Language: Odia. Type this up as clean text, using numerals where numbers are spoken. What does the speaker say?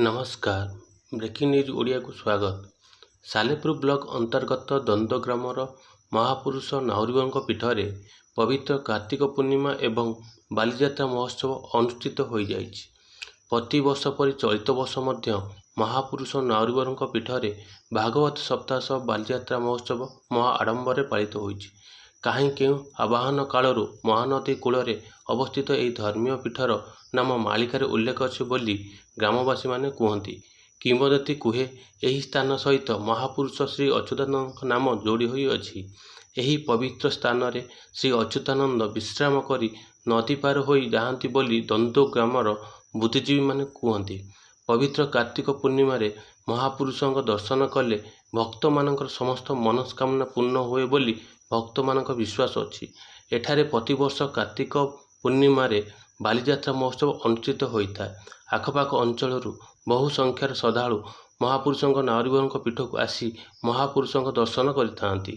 ନମସ୍କାର। ବ୍ରେକିଂ ନ୍ୟୁଜ୍ ଓଡ଼ିଆକୁ ସ୍ୱାଗତ। ସାଲେପୁର ବ୍ଲକ ଅନ୍ତର୍ଗତ ଦନ୍ଦ ଗ୍ରାମର ମହାପୁରୁଷ ନାଉରୀବାଙ୍କ ପୀଠରେ ପବିତ୍ର କାର୍ତ୍ତିକ ପୂର୍ଣ୍ଣିମା ଏବଂ ବାଲିଯାତ୍ରା ମହୋତ୍ସବ ଅନୁଷ୍ଠିତ ହୋଇଯାଇଛି। ପ୍ରତିବର୍ଷ ପରି ଚଳିତ ବର୍ଷ ମଧ୍ୟ ମହାପୁରୁଷ ନାଉରୀବାଙ୍କ ପୀଠରେ ଭାଗବତ ସପ୍ତାହ ସହ ବାଲିଯାତ୍ରା ମହୋତ୍ସବ ମହା ଆଡ଼ମ୍ବରରେ ପାଳିତ ହୋଇଛି। କାହିଁ କେଉଁ ଆବାହନ କାଳରୁ ମହାନଦୀ କୂଳରେ ଅବସ୍ଥିତ ଏହି ଧର୍ମୀୟ ପୀଠର ନାମ ମାଳିକାରେ ଉଲ୍ଲେଖ ଅଛି ବୋଲି ଗ୍ରାମବାସୀମାନେ କୁହନ୍ତି। କିମ୍ବଦନ୍ତୀ କୁହେ, ଏହି ସ୍ଥାନ ସହିତ ମହାପୁରୁଷ ଶ୍ରୀ ଅଚ୍ୟୁତାନନ୍ଦଙ୍କ ନାମ ଯୋଡ଼ି ହୋଇଅଛି। ଏହି ପବିତ୍ର ସ୍ଥାନରେ ଶ୍ରୀ ଅଚ୍ୟୁତାନନ୍ଦ ବିଶ୍ରାମ କରି ନଦୀ ପାର ହୋଇ ଯାଆନ୍ତି ବୋଲି ଦନ୍ଦୋ ଗ୍ରାମର ବୁଦ୍ଧିଜୀବୀମାନେ କୁହନ୍ତି। ପବିତ୍ର କାର୍ତ୍ତିକ ପୂର୍ଣ୍ଣିମାରେ ମହାପୁରୁଷଙ୍କ ଦର୍ଶନ କଲେ ଭକ୍ତମାନଙ୍କର ସମସ୍ତ ମନସ୍କାମନା ପୂର୍ଣ୍ଣ ହୁଏ ବୋଲି ଭକ୍ତମାନଙ୍କ ବିଶ୍ୱାସ ଅଛି। ଏଠାରେ ପ୍ରତିବର୍ଷ କାର୍ତ୍ତିକ ପୂର୍ଣ୍ଣିମାରେ ବାଲିଯାତ୍ରା ମହୋତ୍ସବ ଅନୁଷ୍ଠିତ ହୋଇଥାଏ। ଆଖପାଖ ଅଞ୍ଚଳରୁ ବହୁ ସଂଖ୍ୟାର ଶ୍ରଦ୍ଧାଳୁ ମହାପୁରୁଷଙ୍କ ନାଉରୀବାଙ୍କ ପୀଠକୁ ଆସି ମହାପୁରୁଷଙ୍କ ଦର୍ଶନ କରିଥାନ୍ତି।